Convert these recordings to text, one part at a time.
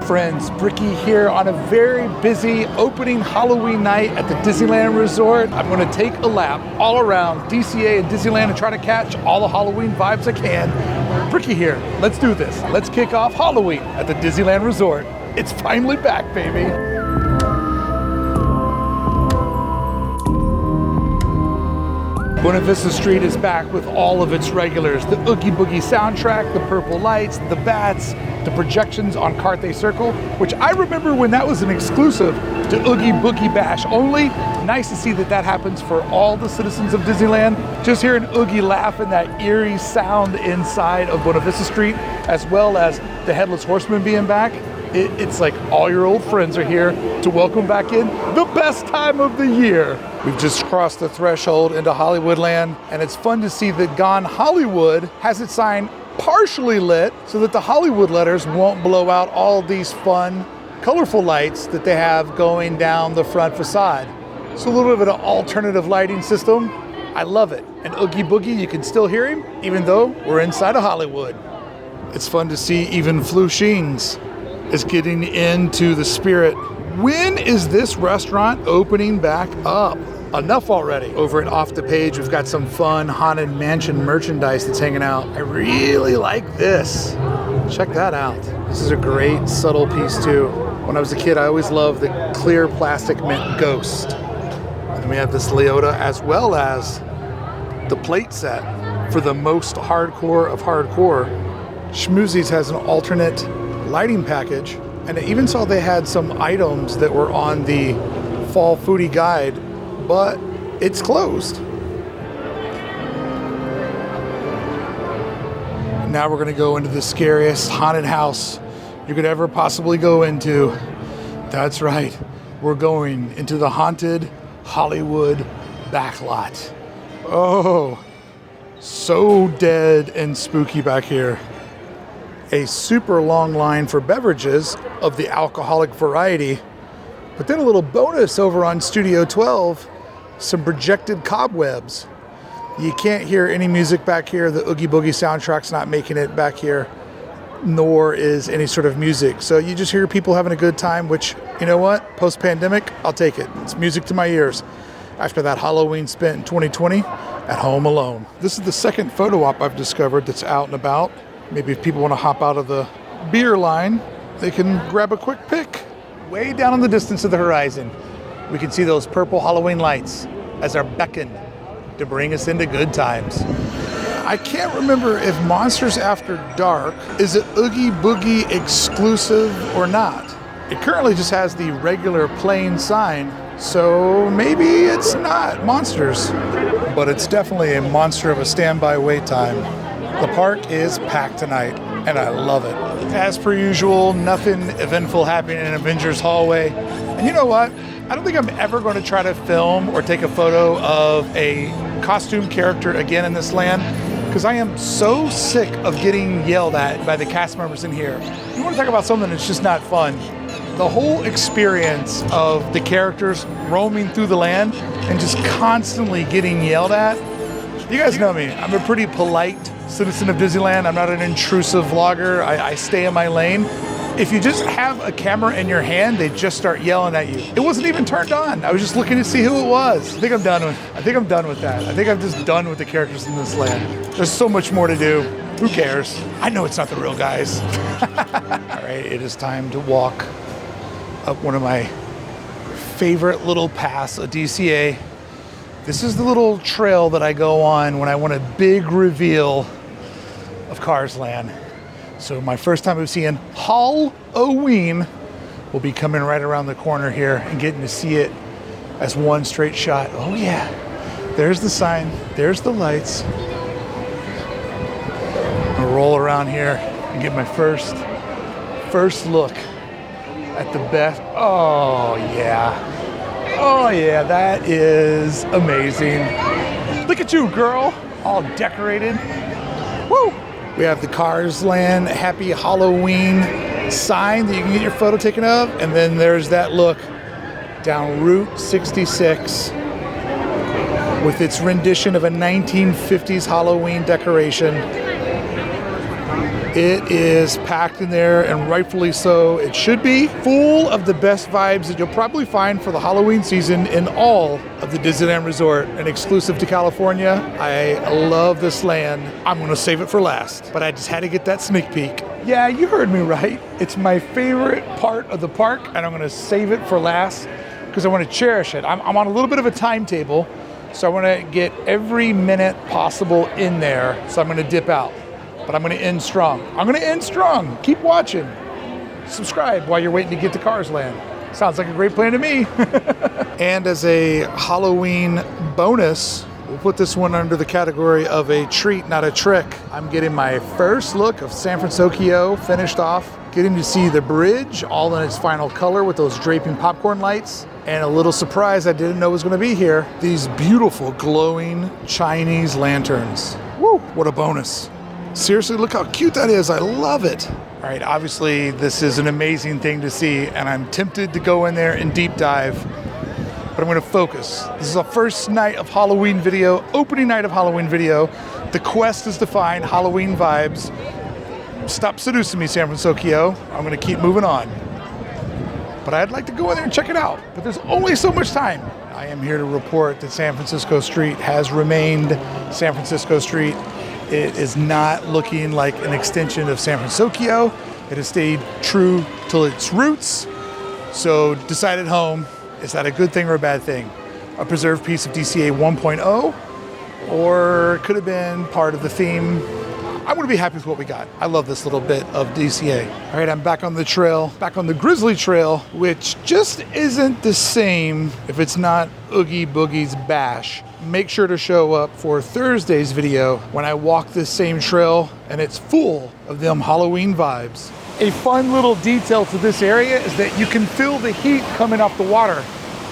Friends, Bricky here on a very busy opening Halloween night at the Disneyland Resort. I'm going to take a lap all around DCA and Disneyland and try to catch all the Halloween vibes I can. Bricky here, let's do this. Let's kick off Halloween at the Disneyland Resort. It's finally back, baby. Buena Vista Street is back with all of its regulars. The Oogie Boogie soundtrack, the purple lights, the bats, the projections on Carthay Circle, which I remember when that was an exclusive to Oogie Boogie Bash only. Nice to see that that happens for all the citizens of Disneyland. Just hearing Oogie laugh and that eerie sound inside of Buena Vista Street, as well as the Headless Horseman being back. It's like all your old friends are here to welcome back in the best time of the year. We've just crossed the threshold into Hollywoodland, and it's fun to see that Gone Hollywood has its sign partially lit so that the Hollywood letters won't blow out all these fun, colorful lights that they have going down the front facade. So a little bit of an alternative lighting system. I love it. And Oogie Boogie, you can still hear him, even though we're inside of Hollywood. It's fun to see even Flu Sheens is getting into the spirit. When is this restaurant opening back up? Enough already. Over at Off the Page, we've got some fun Haunted Mansion merchandise that's hanging out. I really like this. Check that out. This is a great subtle piece too. When I was a kid, I always loved the clear plastic mint ghost. And we have this Leota as well as the plate set for the most hardcore of hardcore. Schmoozies has an alternate lighting package, and I even saw they had some items that were on the fall foodie guide, but it's closed. Now we're gonna go into the scariest haunted house you could ever possibly go into. That's right, we're going into the haunted Hollywood backlot. Oh, so dead and spooky back here. A super long line for beverages of the alcoholic variety, but then a little bonus over on Studio 12, some projected cobwebs. You can't hear any music back here. The Oogie Boogie soundtrack's not making it back here, nor is any sort of music. So you just hear people having a good time, which, you know what? Post-pandemic, I'll take it. It's music to my ears. After that Halloween spent in 2020 at home alone. This is the second photo op I've discovered that's out and about. Maybe if people want to hop out of the beer line, they can grab a quick pic. Way down in the distance of the horizon, we can see those purple Halloween lights as they're beckoned to bring us into good times. I can't remember if Monsters After Dark is an Oogie Boogie exclusive or not. It currently just has the regular plain sign, so maybe it's not Monsters, but it's definitely a monster of a standby wait time. The park is packed tonight, and I love it. As per usual, nothing eventful happening in Avengers hallway. And you know what? I don't think I'm ever going to try to film or take a photo of a costume character again in this land, because I am so sick of getting yelled at by the cast members in here. You want to talk about something that's just not fun? The whole experience of the characters roaming through the land and just constantly getting yelled at. You guys know me. I'm a pretty polite citizen of Disneyland. I'm not an intrusive vlogger. I stay in my lane. If you just have a camera in your hand, they just start yelling at you. It wasn't even turned on. I was just looking to see who it was. I think I'm done with that. I think I'm just done with the characters in this land. There's so much more to do. Who cares? I know it's not the real guys. All right, it is time to walk up one of my favorite little paths of DCA. This is the little trail that I go on when I want a big reveal of Cars Land. So my first time of seeing Halloween will be coming right around the corner here and getting to see it as one straight shot. Oh yeah, there's the sign, there's the lights. I'm gonna roll around here and get my first look at the best. Oh yeah. Oh yeah, that is amazing. Look at you, girl, all decorated. Woo! We have the Cars Land Happy Halloween sign that you can get your photo taken of, and then there's that look down Route 66 with its rendition of a 1950s Halloween decoration. It is packed in there, and rightfully so. It should be full of the best vibes that you'll probably find for the Halloween season in all of the Disneyland Resort, and exclusive to California. I love this land. I'm gonna save it for last, but I just had to get that sneak peek. Yeah, you heard me right. It's my favorite part of the park, and I'm gonna save it for last because I want to cherish it. I'm on a little bit of a timetable, so I want to get every minute possible in there, so I'm gonna dip out. But I'm gonna end strong. I'm gonna end strong. Keep watching. Subscribe while you're waiting to get to Cars Land. Sounds like a great plan to me. And as a Halloween bonus, we'll put this one under the category of a treat, not a trick. I'm getting my first look of San Fransokyo finished off, getting to see the bridge all in its final color with those draping popcorn lights. And a little surprise I didn't know was gonna be here, these beautiful glowing Chinese lanterns. Woo, what a bonus. Seriously, look how cute that is. I love it. All right, obviously this is an amazing thing to see, and I'm tempted to go in there and deep dive, but I'm gonna focus. This is our first night of Halloween video, opening night of Halloween video. The quest is to find Halloween vibes. Stop seducing me, San Fransokyo. I'm gonna keep moving on. But I'd like to go in there and check it out, but there's only so much time. I am here to report that San Francisco Street has remained San Francisco Street. It is not looking like an extension of San Fransokyo. It has stayed true to its roots. So decide at home, is that a good thing or a bad thing? A preserved piece of DCA 1.0, or could have been part of the theme? I'm gonna be happy with what we got. I love this little bit of DCA. All right, I'm back on the trail, back on the Grizzly Trail, which just isn't the same if it's not Oogie Boogie's Bash. Make sure to show up for Thursday's video when I walk this same trail and it's full of them Halloween vibes. A fun little detail to this area is that you can feel the heat coming off the water.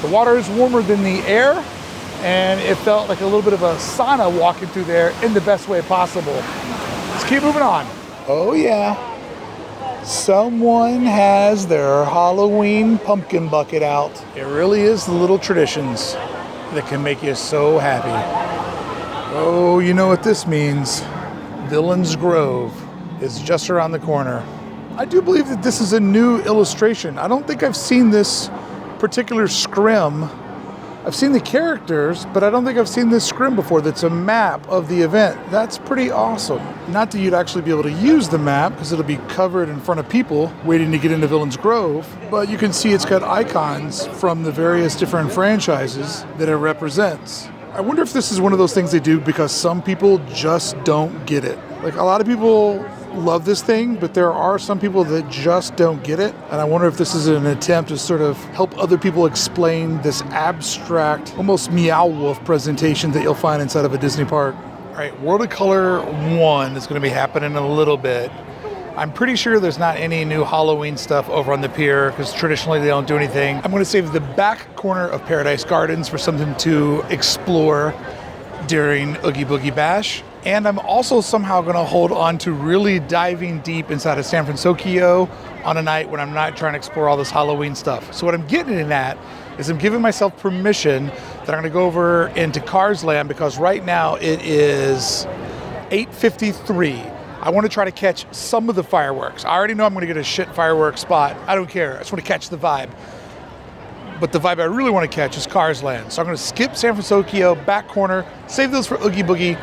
The water is warmer than the air, and it felt like a little bit of a sauna walking through there in the best way possible. Let's keep moving on. Oh yeah, someone has their Halloween pumpkin bucket out. It really is the little traditions that can make you so happy. Oh, you know what this means. Villain's Grove is just around the corner. I do believe that this is a new illustration. I don't think I've seen this particular scrim. I've seen the characters, but I don't think I've seen this scrim before that's a map of the event. That's pretty awesome. Not that you'd actually be able to use the map, because it'll be covered in front of people waiting to get into Villain's Grove, but you can see it's got icons from the various different franchises that it represents. I wonder if this is one of those things they do because some people just don't get it. Like, a lot of people love this thing, but there are some people that just don't get it. And I wonder if this is an attempt to sort of help other people explain this abstract, almost Meow Wolf presentation that you'll find inside of a Disney park. All right, World of Color 1 is going to be happening in a little bit. I'm pretty sure there's not any new Halloween stuff over on the pier because traditionally they don't do anything. I'm going to save the back corner of Paradise Gardens for something to explore during Oogie Boogie Bash. And I'm also somehow going to hold on to really diving deep inside of San Fransokyo on a night when I'm not trying to explore all this Halloween stuff. So what I'm getting in at is I'm giving myself permission that I'm going to go over into Cars Land because right now it is 8:53. I want to try to catch some of the fireworks. I already know I'm going to get a shit fireworks spot. I don't care. I just want to catch the vibe. But the vibe I really want to catch is Cars Land. So I'm going to skip San Fransokyo, back corner, save those for Oogie Boogie.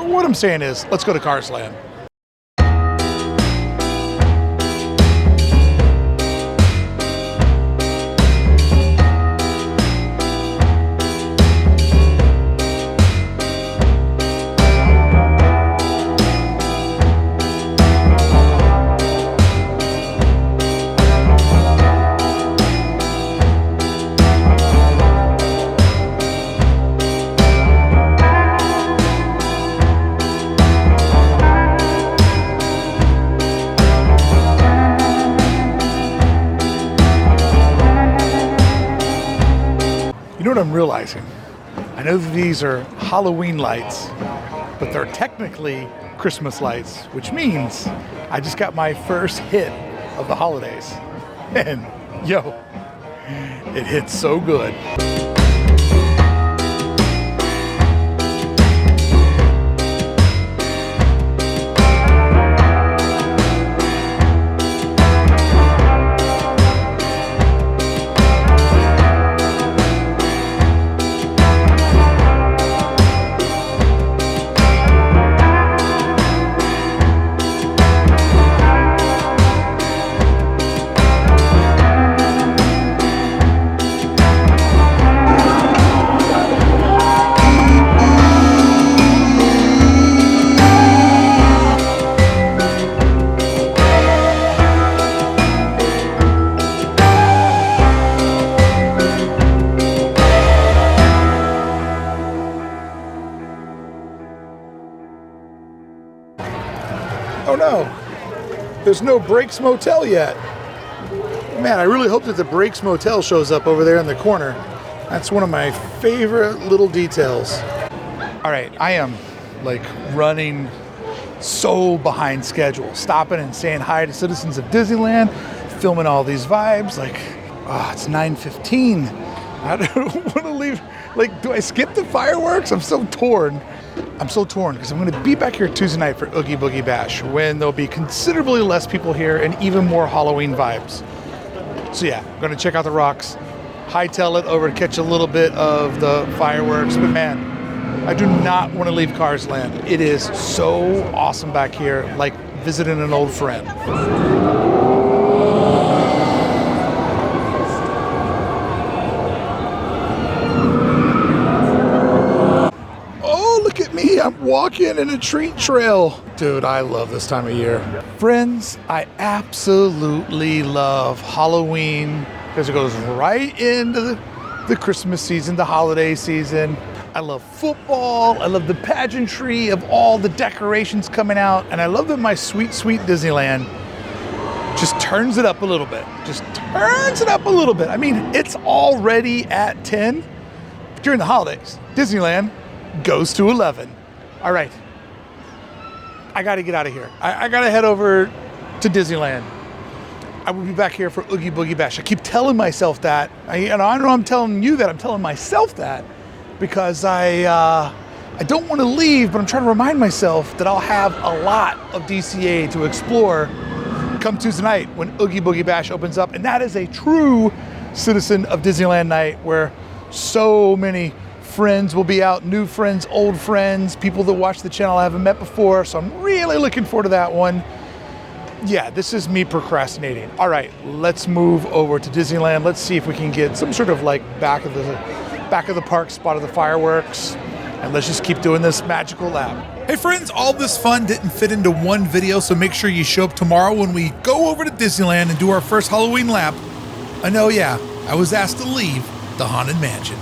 What I'm saying is, let's go to Cars Land. You know what I'm realizing? I know that these are Halloween lights, but they're technically Christmas lights, which means I just got my first hit of the holidays. And yo, it hits so good. there's no Breaks Motel yet. Man, I really hope that the Breaks Motel shows up over there in the corner. That's one of my favorite little details. All right, I am like running so behind schedule, stopping and saying hi to citizens of Disneyland, filming all these vibes. Like, it's 9:15. I don't want to leave. Like, do I skip the fireworks? I'm so torn. Because I'm going to be back here Tuesday night for Oogie Boogie Bash, when there'll be considerably less people here and even more Halloween vibes. So yeah, I'm going to check out the rocks, hightail it over to catch a little bit of the fireworks. But man, I do not want to leave Cars Land. It is so awesome back here, like visiting an old friend. I'm walking in a treat trail. Dude, I love this time of year. Friends, I absolutely love Halloween because it goes right into the Christmas season, the holiday season. I love football. I love the pageantry of all the decorations coming out. And I love that my sweet, sweet Disneyland just turns it up a little bit. I mean, it's already at 10 during the holidays. Disneyland goes to 11. All right, I got to get out of here. I got to head over to Disneyland. I will be back here for Oogie Boogie Bash. I keep telling myself that. I know I'm telling you that. I'm telling myself that because I don't want to leave, but I'm trying to remind myself that I'll have a lot of DCA to explore come Tuesday night when Oogie Boogie Bash opens up. And that is a true citizen of Disneyland night where so many friends will be out, new friends, old friends, people that watch the channel I haven't met before. So I'm really looking forward to that one. Yeah, this is me procrastinating. All right, let's move over to Disneyland. Let's see if we can get some sort of like back of the park spot of the fireworks. And let's just keep doing this magical lap. Hey friends, all this fun didn't fit into one video, so make sure you show up tomorrow when we go over to Disneyland and do our first Halloween lap. I know, yeah, I was asked to leave the Haunted Mansion.